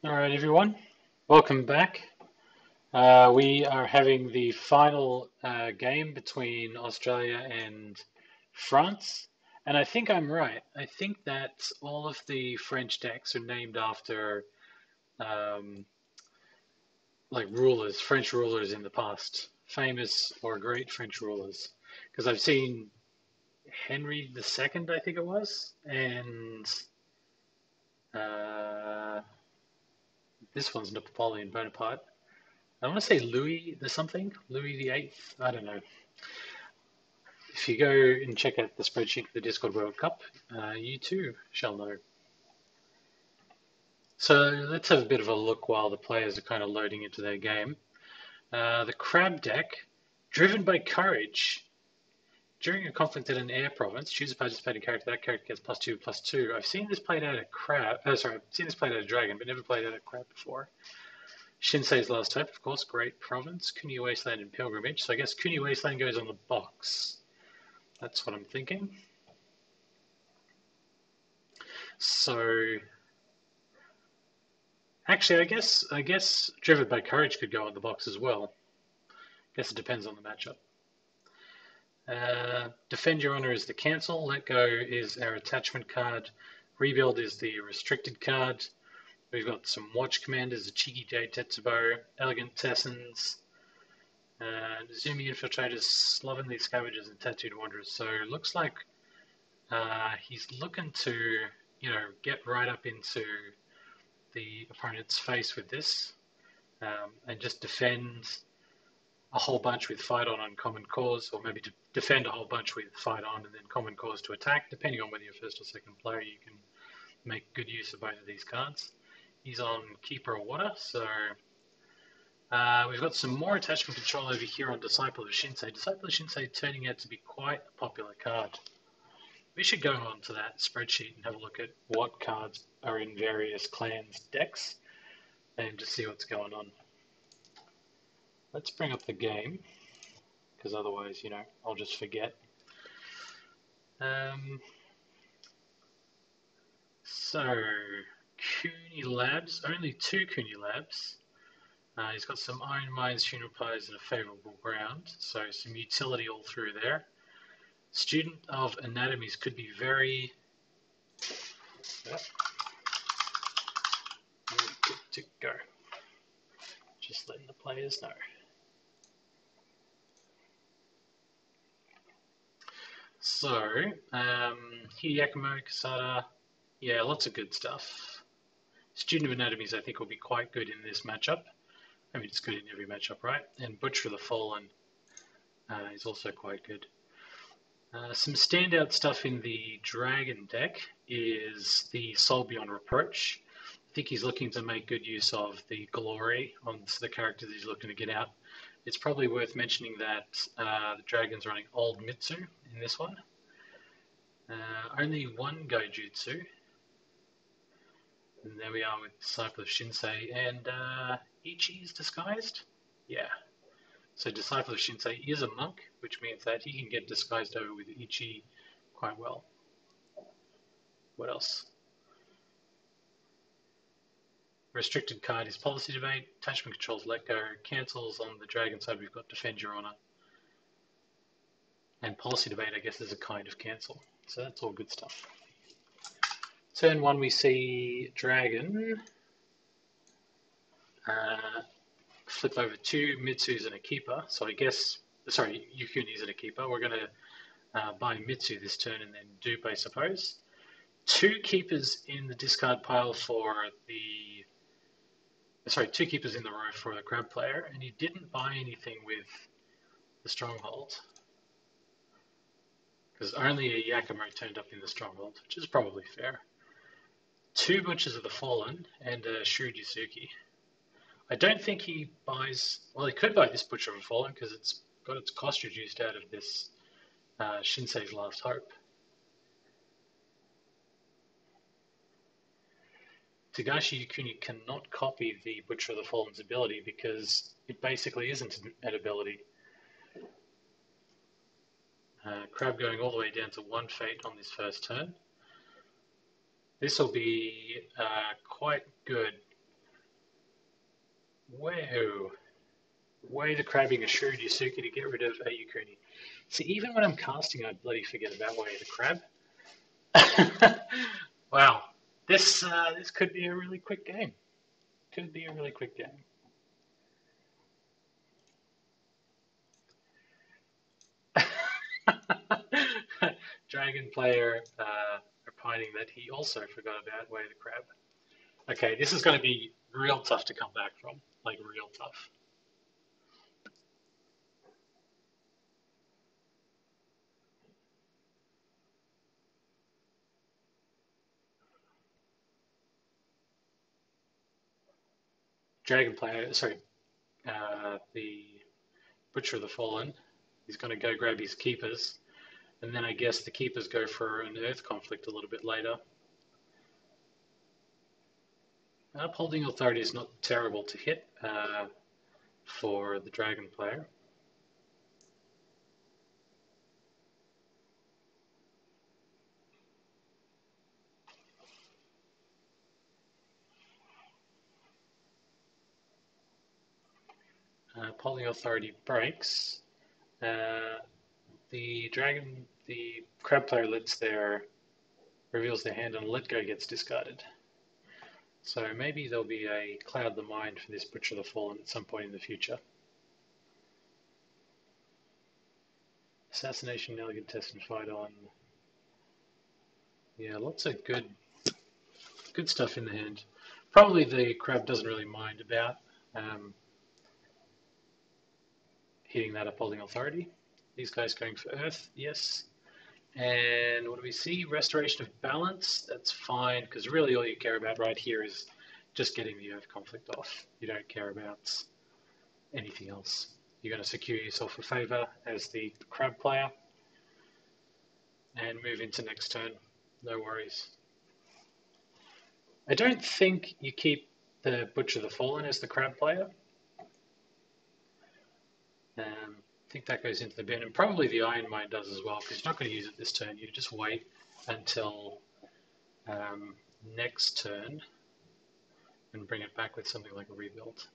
All right, everyone, welcome back. We are having the final game between Australia and France, and I think I'm right. I think that all of the French decks are named after um, like rulers, French rulers in the past, famous or great French rulers. Because I've seen Henry II, I think it was, and uh, this one's Napoleon Bonaparte. I want to say Louis the something, Louis the Eighth. I don't know. If you go and check out the spreadsheet for the Discord World Cup, you too shall know. So let's have a bit of a look while the players are kind of loading into their game. The Crab deck, driven by courage. During a conflict in an air province, choose a participating character. That character gets +2/+2. I've seen this played out at crab. Sorry, I've seen this played out at dragon, but never played out at crab before. Shinsei's Last Hope, of course, great province. Kuni Wasteland and Pilgrimage. So I guess Kuni Wasteland goes on the box. That's what I'm thinking. So actually, I guess Driven by Courage could go on the box as well. I guess it depends on the matchup. Defend Your Honor is the cancel. Let Go is our attachment card. Rebuild is the restricted card. We've got some Watch Commanders, the Cheeky J Tetsubo, Elegant Tessens, Zumi Infiltrators, Slovenly Scavengers, and Tattooed Wanderers. So it looks like he's looking to, get right up into the opponent's face with this and just defend a whole bunch with fight on Common Cause, or maybe to defend a whole bunch with fight on and then Common Cause to attack. Depending on whether you're first or second player, you can make good use of both of these cards. He's on Keeper of Water, so we've got some more attachment control over here on Disciple of Shinsei. Disciple of Shinsei turning out to be quite a popular card. We should go on to that spreadsheet and have a look at what cards are in various clans' decks and just see what's going on. Let's bring up the game, because otherwise, I'll just forget. So, Cooney Labs, only two Cooney Labs. He's got some Iron Mines, Funeral Pyres, and a favourable ground, so some utility all through there. Student of Anatomies could be very good to go. Just letting the players know. So, Hideyakamo, Kasada, yeah, lots of good stuff. Student of Anatomies, I think, will be quite good in this matchup. I mean, it's good in every matchup, right? And Butcher of the Fallen is also quite good. Some standout stuff in the Dragon deck is the Soul Beyond Reproach. I think he's looking to make good use of the glory on the characters he's looking to get out. It's probably worth mentioning that the Dragon's running Old Mitsu in this one. Only one Gojutsu. And there we are with Disciple of Shinsei. And Ichi's disguised? Yeah. So Disciple of Shinsei is a monk, which means that he can get disguised over with Ichi quite well. What else? Restricted card is Policy Debate. Attachment controls Let Go. Cancels on the Dragon side, we've got Defend Your Honor. And Policy Debate, I guess, is a kind of cancel. So that's all good stuff. Turn one, we see Dragon. Flip over two Mitsus and a Keeper. So I guess, sorry, Yukuni's and a Keeper. We're going to buy Mitsu this turn and then dupe, I suppose. Two Keepers in the discard pile for the... Sorry, two Keepers in the row for the Crab player, and he didn't buy anything with the Stronghold. Because only a Yakumo turned up in the Stronghold, which is probably fair. Two Butchers of the Fallen and a Shurujisuki. I don't think he buys... Well, he could buy this Butcher of the Fallen because it's got its cost reduced out of this Shinsei's Last Hope. Togashi Yukuni cannot copy the Butcher of the Fallen's ability because it basically isn't an ability. Crab going all the way down to one fate on this first turn. This will be quite good Whoa. Way to crabbing a shrewd Yusuke to get rid of a Yukuni. See, even when I'm casting, I bloody forget about Way the Crab. Wow. This could be a really quick game. Could be a really quick game. Dragon player opining that he also forgot about Way the Crab. Okay, this is going to be real tough to come back from. Like, real tough. Dragon player, sorry, the Butcher of the Fallen, he's going to go grab his keepers, and then I guess the keepers go for an Earth conflict a little bit later. Upholding Authority is not terrible to hit for the Dragon player. Upholding Authority breaks. The crab player reveals their hand and let go gets discarded. So maybe there'll be a Cloud the Mind for this Butcher of the Fallen at some point in the future. Assassination, Elegant Test, and Fight On. Yeah, lots of good stuff in the hand. Probably the crab doesn't really mind about hitting that Upholding Authority. These guys going for Earth, yes. And what do we see? Restoration of Balance, that's fine, because really all you care about right here is just getting the Earth conflict off. You don't care about anything else. You're going to secure yourself a favor as the crab player and move into next turn. No worries. I don't think you keep the Butcher of the Fallen as the crab player. I think that goes into the bin, and probably the Iron Mine does as well, because you're not going to use it this turn. You just wait until next turn and bring it back with something like a rebuild.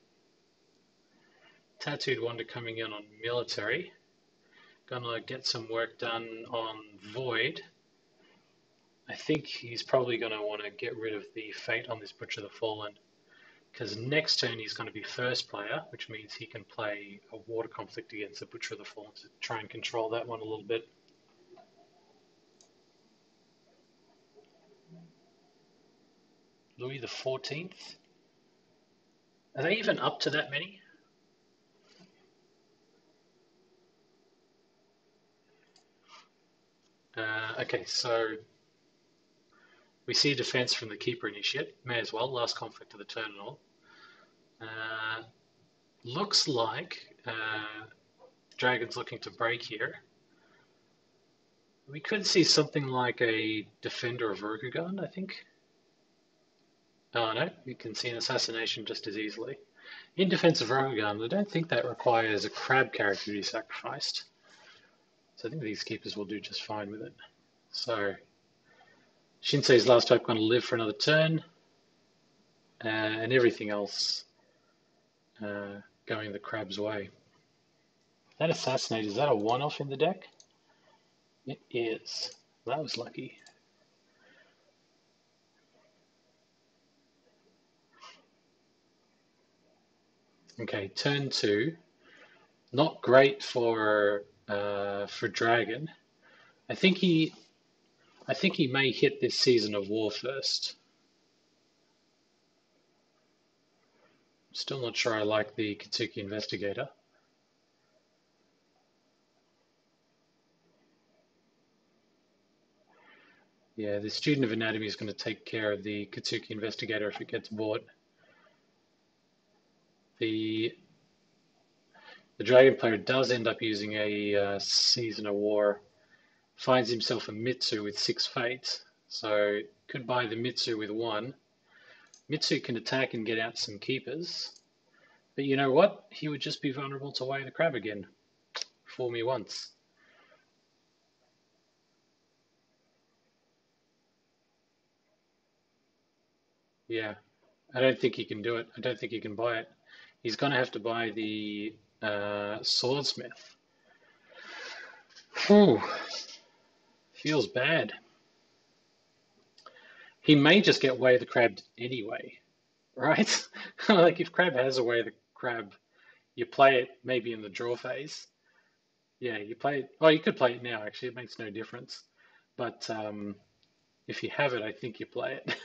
Tattooed Wonder coming in on military. Gonna get some work done on Void. I think he's probably going to want to get rid of the Fate on this Butcher of the Fallen, because next turn he's going to be first player, which means he can play a water conflict against the Butcher of the Fallen to try and control that one a little bit. Louis the 14th. Are they even up to that many? Okay, so we see defense from the Keeper Initiate. May as well, last conflict of the turn and all. Looks like Dragon's looking to break here. We could see something like a Defender of Rokugan, I think. Oh no, you can see an Assassination just as easily. In Defense of Rokugan, I don't think that requires a crab character to be sacrificed. So I think these keepers will do just fine with it. So Shinsei's Last Hope going to live for another turn, and everything else going the crab's way. That Assassinate, is that a one-off in the deck? It is. That was lucky. Okay, turn 2. Not great for Dragon. I think he may hit this Season of War first. Still not sure I like the Katsuki Investigator. Yeah, the Student of Anatomy is going to take care of the Katsuki Investigator if it gets bought. The Dragon player does end up using a Season of War, finds himself a Mitsu with 6 fates, so could buy the Mitsu with 1. Mitsu can attack and get out some keepers, but you know what? He would just be vulnerable to Way the Crab again. Fool me once. Yeah, I don't think he can do it. I don't think he can buy it. He's going to have to buy the swordsmith. Whew, feels bad. He may just get Way of the Crab anyway, right? Like if Crab has a Way of the Crab, you play it maybe in the draw phase. Yeah, you play it. Oh, you could play it now, actually. It makes no difference. But if you have it, I think you play it.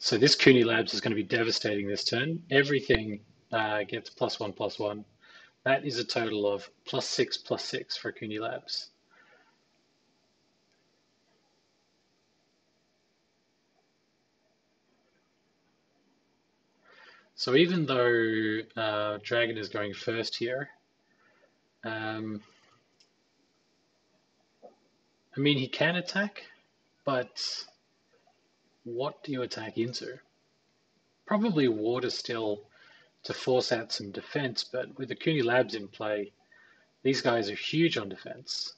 So this Cooney Labs is going to be devastating this turn. Everything gets +1/+1. That is a total of +6/+6 for Cooney Labs. So even though Dragon is going first here, I mean, he can attack, but what do you attack into? Probably water still to force out some defense, but with the Cooney Labs in play, these guys are huge on defense.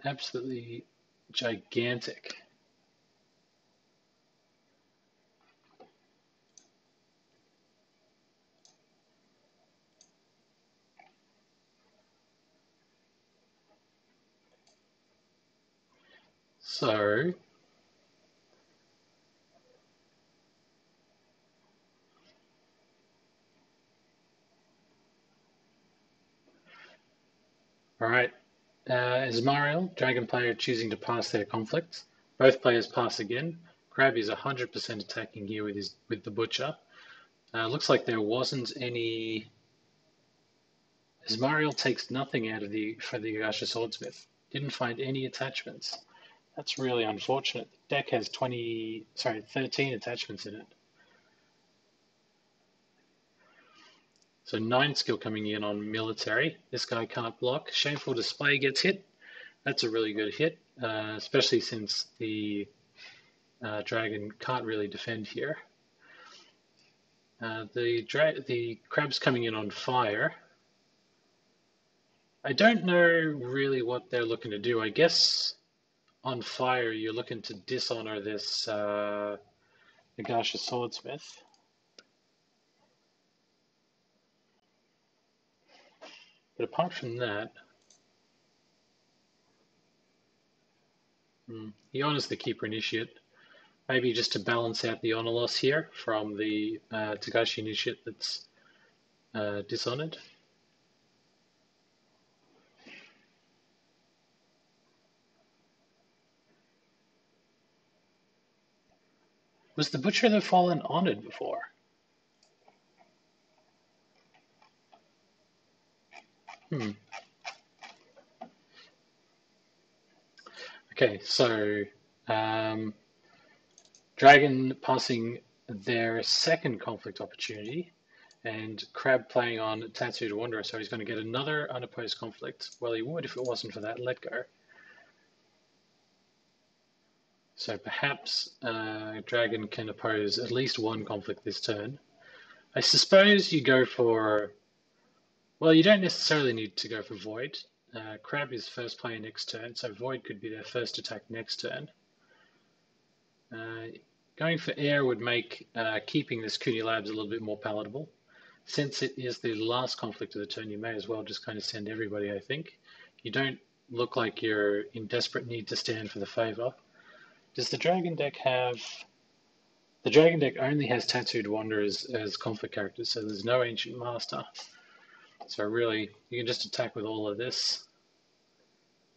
Absolutely gigantic. So, all right. Ismariel, Dragon player choosing to pass their conflict. Both players pass again. Crab is 100% attacking here with the Butcher. Looks like there wasn't any. Ismariel takes nothing out of for the Yagasha Swordsmith. Didn't find any attachments. That's really unfortunate. The deck has 13 attachments in it. So 9 skill coming in on military. This guy can't block. Shameful Display gets hit. That's a really good hit, especially since the dragon can't really defend here. The crab's coming in on fire. I don't know really what they're looking to do. I guess on fire you're looking to dishonor this Nagasha Swordsmith. But apart from that, he honors the Keeper Initiate. Maybe just to balance out the honor loss here from the Tagashi Initiate that's dishonored. Was the Butcher of the Fallen honored before? Okay, so Dragon passing their second conflict opportunity, and Crab playing on Tattooed Wanderer, so he's going to get another unopposed conflict. Well, he would if it wasn't for that let go. So perhaps Dragon can oppose at least one conflict this turn. I suppose you go for... Well, you don't necessarily need to go for Void. Crab is first player next turn, so Void could be their first attack next turn. Going for air would make keeping this Cooney Labs a little bit more palatable. Since it is the last conflict of the turn, you may as well just kind of send everybody, I think. You don't look like you're in desperate need to stand for the favor. Does the Dragon deck have... The Dragon deck only has Tattooed Wanderers as conflict characters, so there's no Ancient Master. So really, you can just attack with all of this.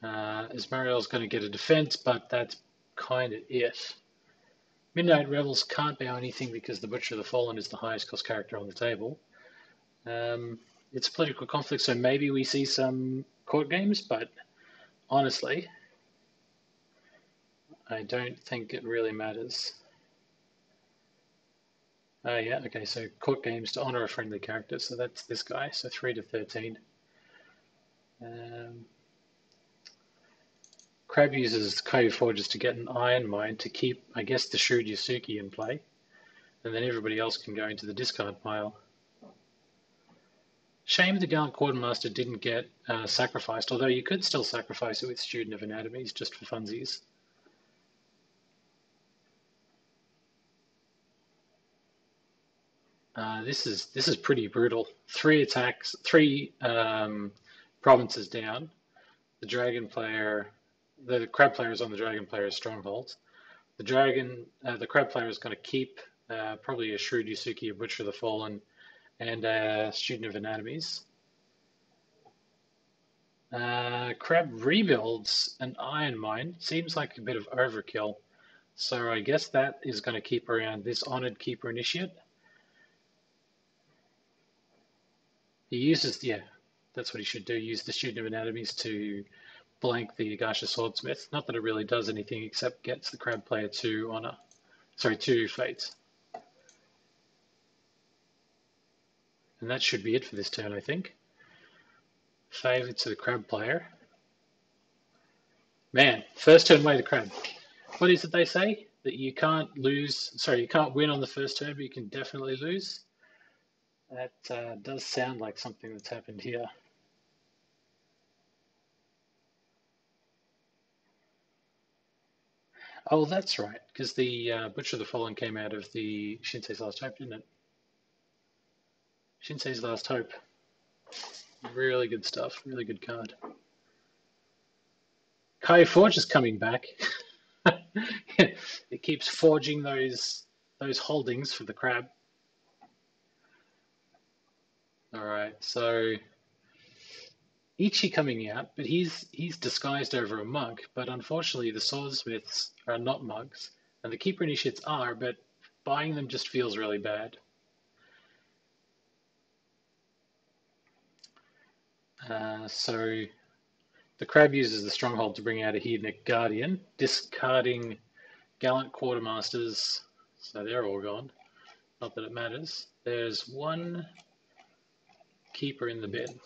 Ismariel's going to get a defense, but that's kind of it. Midnight Rebels can't bow anything because the Butcher of the Fallen is the highest cost character on the table. It's a political conflict, so maybe we see some court games, but honestly, I don't think it really matters. Yeah, okay, so court games to honor a friendly character, so that's this guy, so 3 to 13. Crab uses Code Forges to get an Iron Mine to keep, I guess, the Shrewd Yasuki in play, and then everybody else can go into the discard pile. Shame the Gallant Quartermaster didn't get sacrificed, although you could still sacrifice it with Student of Anatomies just for funsies. This is pretty brutal. 3 attacks, 3 provinces down. The dragon player, the crab player is on the dragon player's strongholds. The crab player is going to keep probably a Shrewd Yusuke, a Butcher of the Fallen, and a Student of Anatomies. Crab rebuilds an Iron Mine. Seems like a bit of overkill. So I guess that is going to keep around this Honored Keeper Initiate. He uses, yeah, that's what he should do. Use the Student of Anatomies to blank the Agasha Swordsmith. Not that it really does anything except gets the crab player 2 honor. Sorry, 2 fates. And that should be it for this turn, I think. Favor to the crab player. Man, first turn way to crab. What is it they say? That you can't lose, sorry, you can't win on the first turn, but you can definitely lose. That does sound like something that's happened here. Oh, that's right, because the Butcher of the Fallen came out of the Shinsei's Last Hope, didn't it? Shinsei's Last Hope. Really good stuff, really good card. Kai Forge is coming back. It keeps forging those holdings for the crab. All right, so Ichi coming out, but he's disguised over a mug. But unfortunately, the swordsmiths are not mugs, and the keeper initiates are. But buying them just feels really bad. So the crab uses the stronghold to bring out a Hedonic Guardian, discarding Gallant Quartermasters. So they're all gone. Not that it matters. There's one keeper in the bin.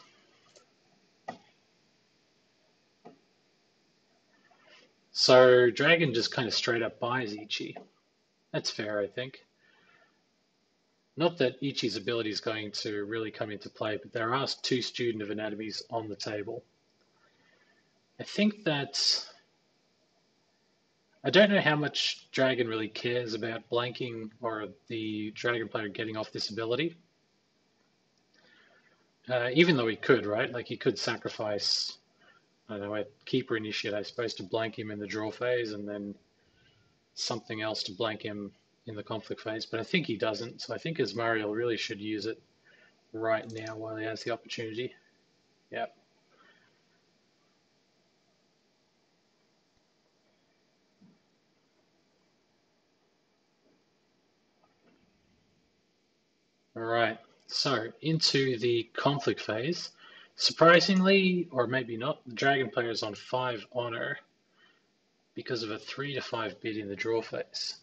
So Dragon just kind of straight up buys Ichi. That's fair, I think. Not that Ichi's ability is going to really come into play, but there are 2 Student of Anatomies on the table. I think that I don't know how much Dragon really cares about blanking or the Dragon player getting off this ability. Even though he could, right? Like he could sacrifice, I don't know, a Keeper Initiate, I suppose, to blank him in the draw phase and then something else to blank him in the conflict phase. But I think he doesn't. So I think Asmariel really should use it right now while he has the opportunity. Yep. All right, so into the conflict phase. Surprisingly, or maybe not, the Dragon player is on 5 honor because of a 3 to 5 bid in the draw phase.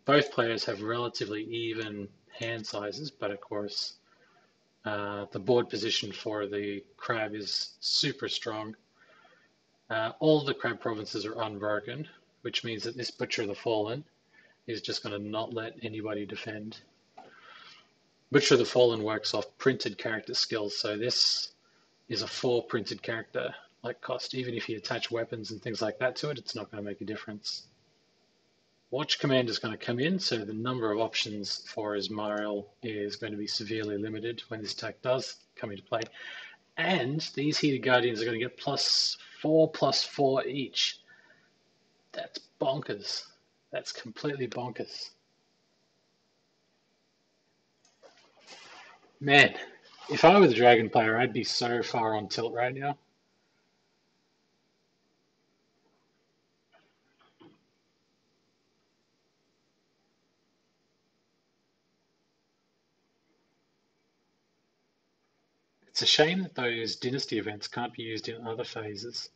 Both players have relatively even hand sizes, but of course, the board position for the crab is super strong. All the crab provinces are unbroken, which means that this Butcher of the Fallen is just going to not let anybody defend. Butcher of the Fallen works off printed character skills, so this is a 4 printed character like cost. Even if you attach weapons and things like that to it, it's not going to make a difference. Watch command is going to come in, so the number of options for Asmariel is going to be severely limited when this attack does come into play. And these Heated Guardians are going to get +4/+4 each. That's bonkers. That's completely bonkers. Man, if I were the Dragon player, I'd be so far on tilt right now. It's a shame that those Dynasty events can't be used in other phases.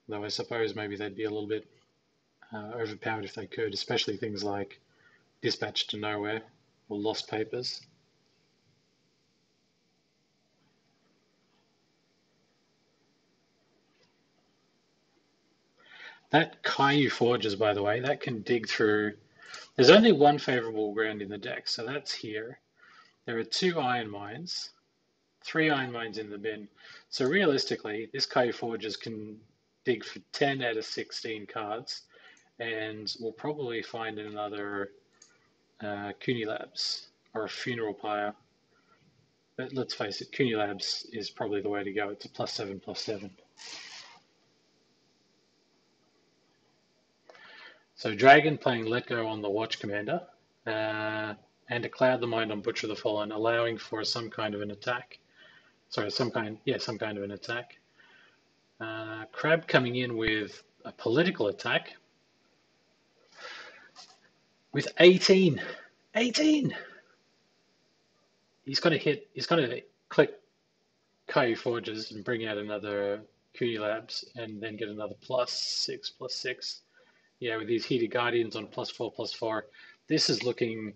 Though I suppose maybe they'd be a little bit overpowered if they could, especially things like Dispatch to Nowhere or Lost Papers. That Caillou Forges, by the way, that can dig through. There's only one favorable ground in the deck, so that's here. There are 2 iron mines, 3 iron mines in the bin. So realistically, this Kai Forges can dig for 10 out of 16 cards, and we'll probably find another Cooney Labs or a Funeral Pyre. But let's face it, Cooney Labs is probably the way to go. It's a +7/+7. So Dragon playing Let Go on the Watch Commander, and a Cloud the Mind on Butcher the Fallen, allowing for some kind of an attack. Sorry, some kind of an attack. Crab coming in with a political attack with 18. 18! He's going to click Kai Forges and bring out another Cooney Labs and then get another +6/+6. Yeah, with these Heated Guardians on +4/+4. This is looking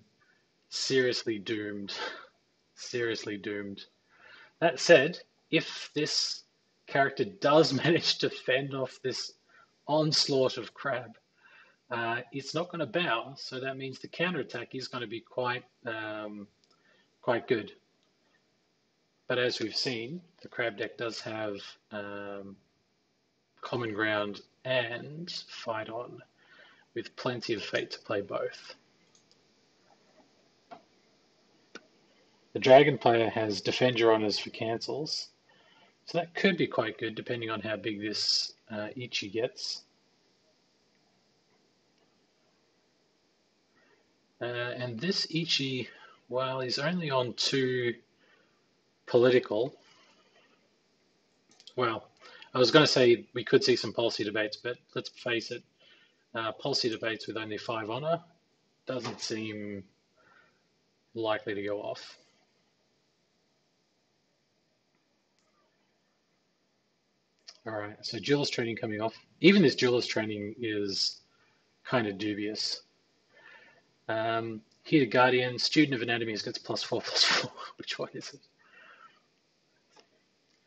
seriously doomed. Seriously doomed. That said, if this character does manage to fend off this onslaught of crab, it's not going to bow, so that means the counterattack is going to be quite good. But as we've seen, the crab deck does have Common Ground and Fight On, with plenty of fate to play both. The Dragon player has Defend Your Honors for cancels, so that could be quite good depending on how big this Ichi gets. And this Ichi, while he's only on 2 political, well, I was going to say we could see some policy debates, but let's face it, policy debates with only 5 honor doesn't seem likely to go off. All right, so duelist training coming off. Even this duelist training is kind of dubious. Heated Guardian, Student of Anatomies gets +4/+4. Which one is it?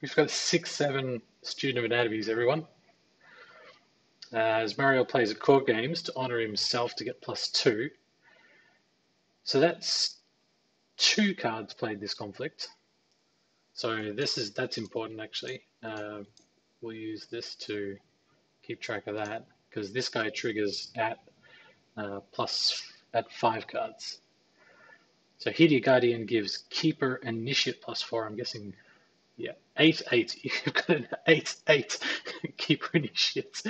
We've got 6/7 Student of Anatomies, everyone. As Mario plays at Core Games to honor himself to get +2. So that's 2 cards played this conflict. So that's important actually. We'll use this to keep track of that because this guy triggers at 5 cards. So Heated Guardian gives Keeper Initiate +4. I'm guessing, yeah, 8/8. You've got an 8/8 Keeper Initiate.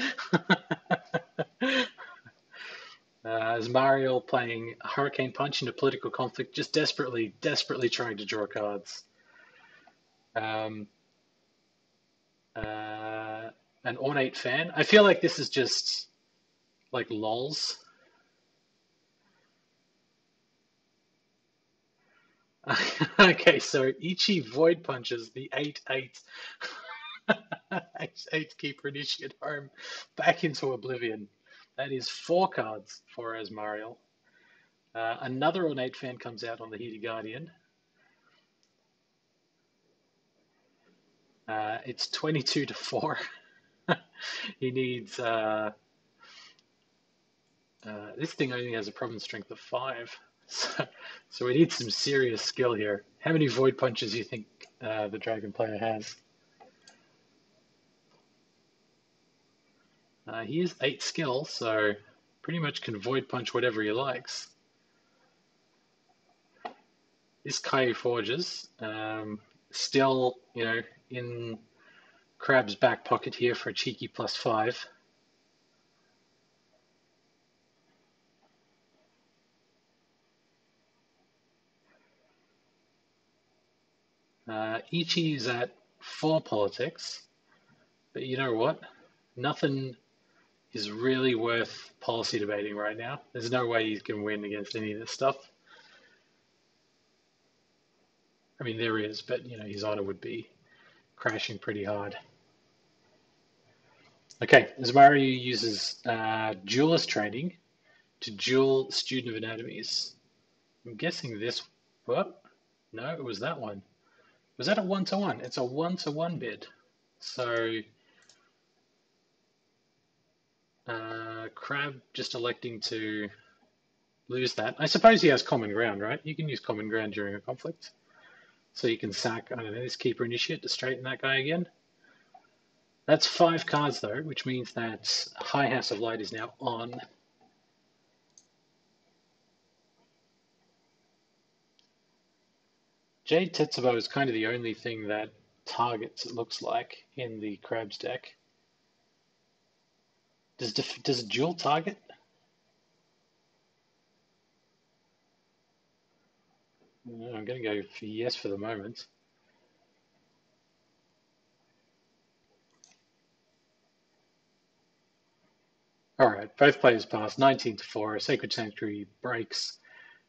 As Mario playing Hurricane Punch in a political conflict, just desperately trying to draw cards. An Ornate Fan. I feel like this is just like lols. Okay, so Ichi Void Punches the 8/8 8/8 Keeper Initiate home back into Oblivion. That is 4 cards for Asmariel. Another Ornate Fan comes out on the Heated Guardian. It's 22/4. He needs... this thing only has a province strength of 5. So we need some serious skill here. How many Void Punches do you think the Dragon player has? He is 8 skill, so pretty much can Void Punch whatever he likes. This Kai Forges, still, in Crab's back pocket here for a cheeky +5. Ichi is at 4 politics, but you know what? Nothing is really worth policy debating right now. There's no way he can win against any of this stuff. I mean, there is, but his honor would be crashing pretty hard. Okay, Asmari uses duelist training to duel Student of Anatomies. I'm guessing this. What? No, it was that one. Was that a 1-to-1? It's a 1-to-1 bid. So Crab just electing to lose that. I suppose he has common ground, right? You can use common ground during a conflict. So you can sack, I don't know, this keeper initiate to straighten that guy again. That's 5 cards though, which means that High House of Light is now on. Jade Tetsubo is kind of the only thing that targets, it looks like, in the Crabs deck. Does dual target? I'm going to go for yes for the moment. All right, both players pass 19-4. Sacred Sanctuary breaks,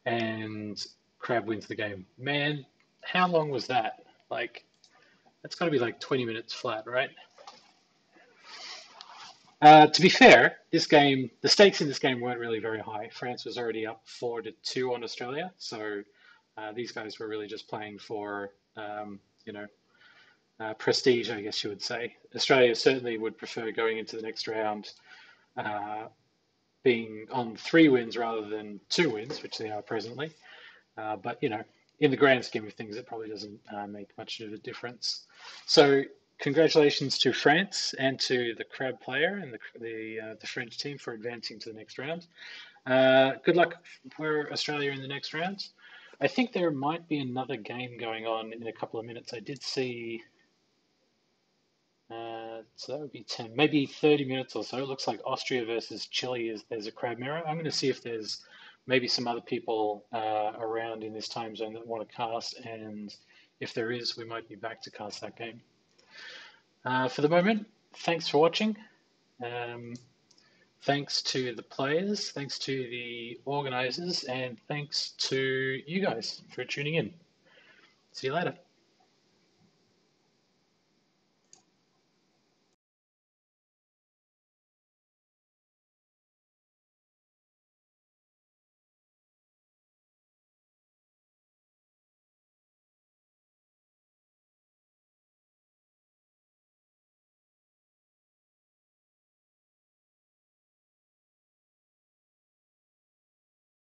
and Crab wins the game. Man, how long was that? Like, that's got to be like 20 minutes flat, right? To be fair, this game, the stakes in this game weren't really very high. France was already up 4-2 on Australia, so these guys were really just playing for, you know, prestige, I guess you would say. Australia certainly would prefer going into the next round uh, being on 3 wins rather than 2 wins, which they are presently. But you know, in the grand scheme of things, it probably doesn't make much of a difference. So, congratulations to France and to the Crab player and the French team for advancing to the next round. Good luck for Australia in the next round. I think there might be another game going on in a couple of minutes. I did see. So that would be 10, maybe 30 minutes or so. It looks like Austria versus Chile there's a crab mirror. I'm going to see if there's maybe some other people around in this time zone that want to cast, and if there is, we might be back to cast that game. For the moment, thanks for watching. Um, thanks to the players, thanks to the organizers, and thanks to you guys for tuning in. See you later.